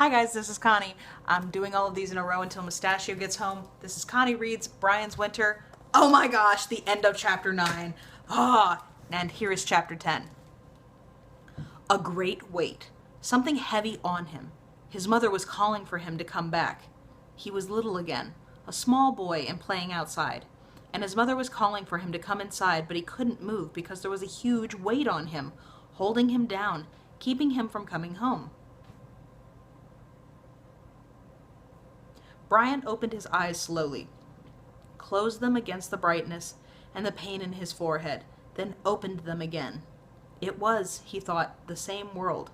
Hi guys, this is Connie. I'm doing all of these in a row until Mustachio gets home. This is Connie Reads Brian's Winter. Oh my gosh, the end of chapter 9. And here is chapter 10. A great weight. Something heavy on him. His mother was calling for him to come back. He was little again, a small boy and playing outside. And his mother was calling for him to come inside, but he couldn't move because there was a huge weight on him, holding him down, keeping him from coming home. Brian opened his eyes slowly, closed them against the brightness and the pain in his forehead, then opened them again. It was, he thought, the same world.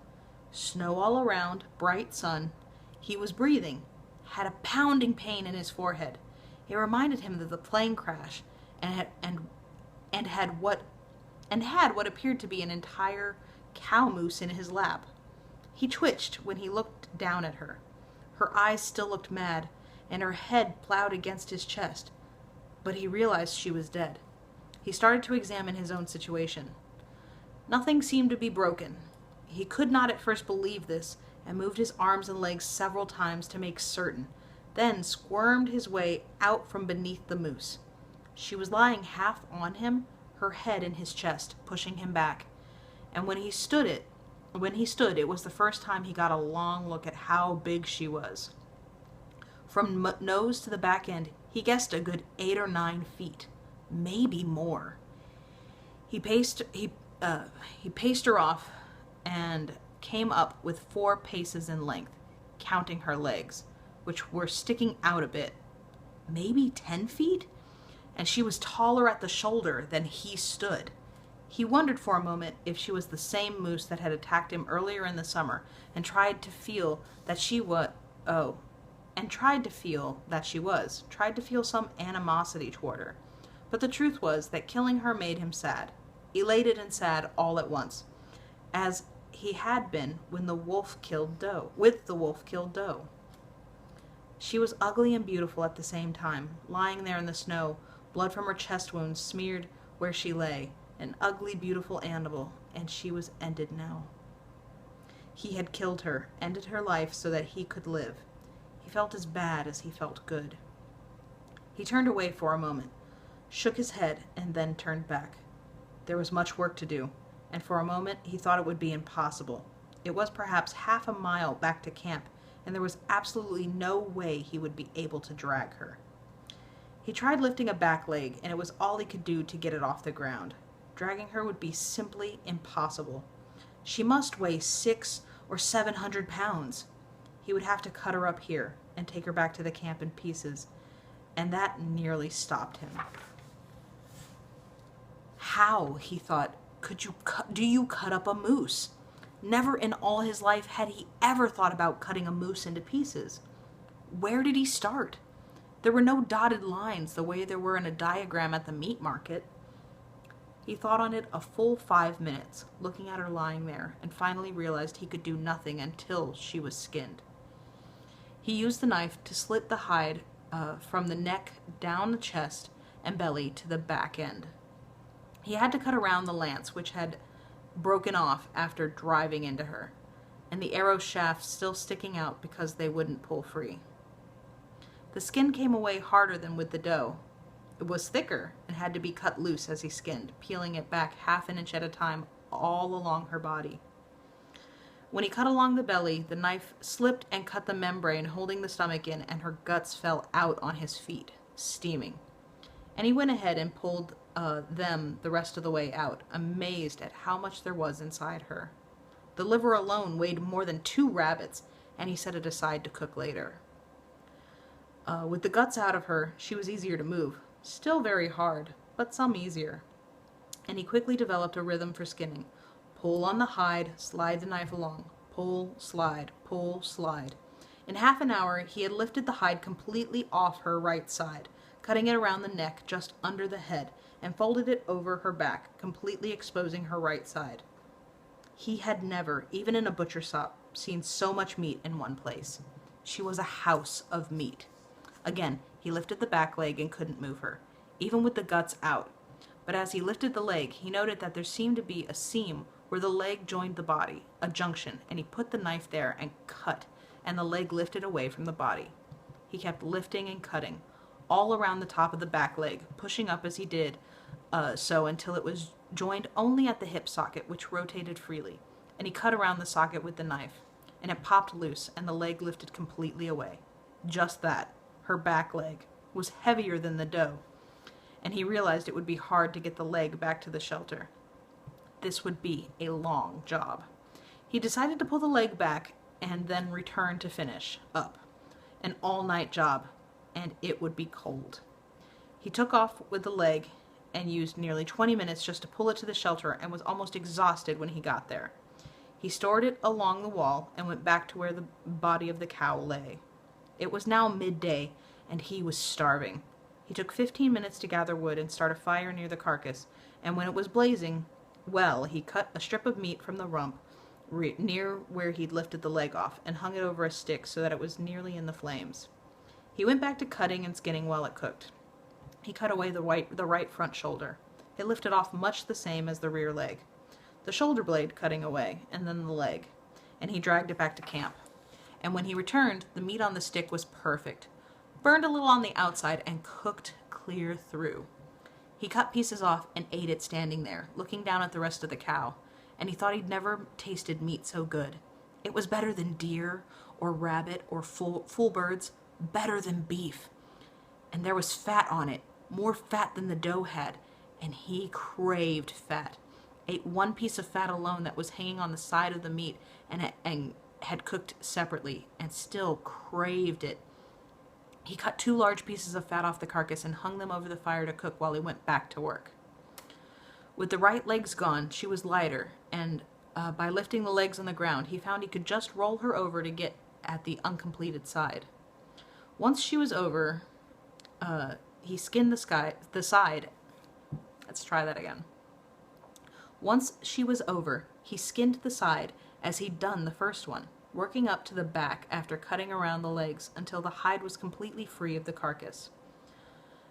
Snow all around, bright sun. He was breathing, had a pounding pain in his forehead. It reminded him of the plane crash and had what appeared to be an entire cow moose in his lap. He twitched when he looked down at her. Her eyes still looked mad, and her head plowed against his chest, but he realized she was dead. He started to examine his own situation. Nothing seemed to be broken. He could not at first believe this, and moved his arms and legs several times to make certain, then squirmed his way out from beneath the moose. She was lying half on him, her head in his chest, pushing him back, and when he stood, it was the first time he got a long look at how big she was. From nose to the back end, he guessed a good 8 or 9 feet, maybe more. He paced her off and came up with 4 paces in length, counting her legs, which were sticking out a bit, maybe 10 feet, and she was taller at the shoulder than he stood. He wondered for a moment if she was the same moose that had attacked him earlier in the summer, and tried to feel some animosity toward her. But the truth was that killing her made him sad, elated and sad all at once, as he had been with the wolf killed doe. She was ugly and beautiful at the same time, lying there in the snow, blood from her chest wounds smeared where she lay, an ugly, beautiful animal, and she was ended now. He had killed her, ended her life so that he could live. He felt as bad as he felt good. He turned away for a moment, shook his head, and then turned back. There was much work to do, and for a moment he thought it would be impossible. It was perhaps half a mile back to camp, and there was absolutely no way he would be able to drag her. He tried lifting a back leg, and it was all he could do to get it off the ground. Dragging her would be simply impossible. She must weigh 600 or 700 pounds. He would have to cut her up here and take her back to the camp in pieces, and that nearly stopped him. How, he thought, do you cut up a moose? Never in all his life had he ever thought about cutting a moose into pieces. Where did he start? There were no dotted lines the way there were in a diagram at the meat market. He thought on it a full 5 minutes, looking at her lying there, and finally realized he could do nothing until she was skinned. He used the knife to slit the hide from the neck down the chest and belly to the back end. He had to cut around the lance, which had broken off after driving into her, and the arrow shafts still sticking out because they wouldn't pull free. The skin came away harder than with the doe. It was thicker and had to be cut loose as he skinned, peeling it back half an inch at a time all along her body. When he cut along the belly, the knife slipped and cut the membrane holding the stomach in, and her guts fell out on his feet, steaming. And he went ahead and pulled them the rest of the way out, amazed at how much there was inside her. The liver alone weighed more than 2 rabbits, and he set it aside to cook later. With the guts out of her, she was easier to move. Still very hard, but some easier. And he quickly developed a rhythm for skinning. Pull on the hide, slide the knife along. Pull, slide, pull, slide. In half an hour, he had lifted the hide completely off her right side, cutting it around the neck just under the head, and folded it over her back, completely exposing her right side. He had never, even in a butcher shop, seen so much meat in one place. She was a house of meat. Again, he lifted the back leg and couldn't move her, even with the guts out. But as he lifted the leg, he noted that there seemed to be a seam where the leg joined the body, a junction, and he put the knife there and cut and the leg lifted away from the body. He kept lifting and cutting, all around the top of the back leg, pushing up as he did so until it was joined only at the hip socket, which rotated freely, and he cut around the socket with the knife, and it popped loose, and the leg lifted completely away. Just that. Her back leg was heavier than the dough, and he realized it would be hard to get the leg back to the shelter. This would be a long job. He decided to pull the leg back and then return to finish up. An all-night job, and it would be cold. He took off with the leg and used nearly 20 minutes just to pull it to the shelter and was almost exhausted when he got there. He stored it along the wall and went back to where the body of the cow lay. It was now midday, and he was starving. He took 15 minutes to gather wood and start a fire near the carcass, and when it was blazing, well, he cut a strip of meat from the rump near where he'd lifted the leg off and hung it over a stick so that it was nearly in the flames. He went back to cutting and skinning while it cooked. He cut away the right front shoulder. It lifted off much the same as the rear leg. The shoulder blade cutting away, and then the leg, and he dragged it back to camp. And when he returned, the meat on the stick was perfect, burned a little on the outside and cooked clear through. He cut pieces off and ate it standing there, looking down at the rest of the cow, and he thought he'd never tasted meat so good. It was better than deer or rabbit or full birds, better than beef. And there was fat on it, more fat than the dough had, and he craved fat. Ate one piece of fat alone that was hanging on the side of the meat and had cooked separately, and still craved it. He cut 2 large pieces of fat off the carcass and hung them over the fire to cook while he went back to work. With the right legs gone, she was lighter, and by lifting the legs on the ground, he found he could just roll her over to get at the uncompleted side. Once she was over, he skinned the side. Let's try that again. Once she was over, he skinned the side as he'd done the first one, working up to the back after cutting around the legs until the hide was completely free of the carcass.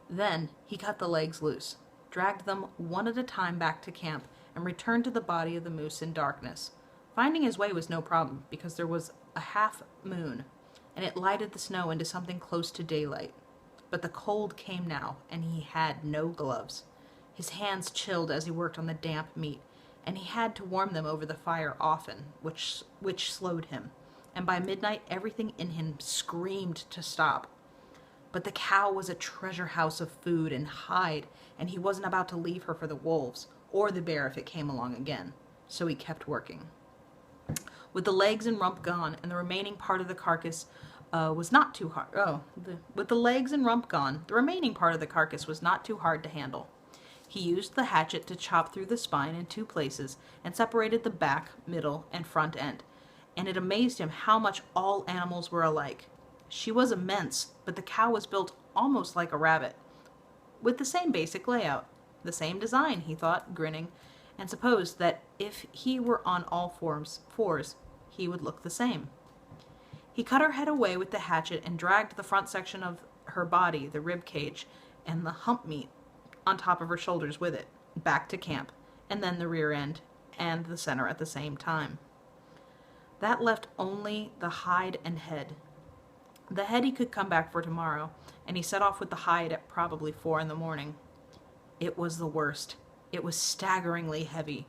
Then he cut the legs loose, dragged them one at a time back to camp, and returned to the body of the moose in darkness. Finding his way was no problem, because there was a half moon, and it lighted the snow into something close to daylight. But the cold came now, and he had no gloves. His hands chilled as he worked on the damp meat, and he had to warm them over the fire often, which slowed him, and by midnight everything in him screamed to stop. But the cow was a treasure house of food and hide, and he wasn't about to leave her for the wolves, or the bear if it came along again, so he kept working. With the legs and rump gone, and the remaining part of the carcass was not too hard. With the legs and rump gone, the remaining part of the carcass was not too hard to handle. He used the hatchet to chop through the spine in 2 places and separated the back, middle, and front end, and it amazed him how much all animals were alike. She was immense, but the cow was built almost like a rabbit, with the same basic layout, the same design, he thought, grinning, and supposed that if he were on all fours, he would look the same. He cut her head away with the hatchet and dragged the front section of her body, the rib cage, and the hump meat on top of her shoulders with it, back to camp, and then the rear end and the center at the same time. That left only the hide and head. The head he could come back for tomorrow, and he set off with the hide at probably 4 in the morning. It was the worst. It was staggeringly heavy.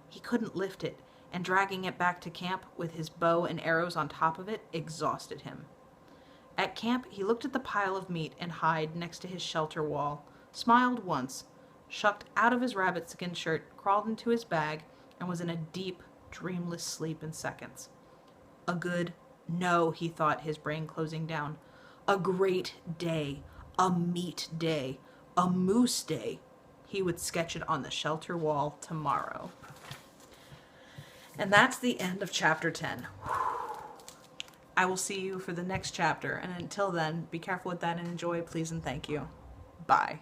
He couldn't lift it, and dragging it back to camp with his bow and arrows on top of it exhausted him. At camp, he looked at the pile of meat and hide next to his shelter wall, smiled once, shucked out of his rabbit-skin shirt, crawled into his bag, and was in a deep, dreamless sleep in seconds. No, he thought, his brain closing down. A great day. A meat day. A moose day. He would sketch it on the shelter wall tomorrow. And that's the end of chapter 10. I will see you for the next chapter, and until then, be careful with that and enjoy, please and thank you. Bye.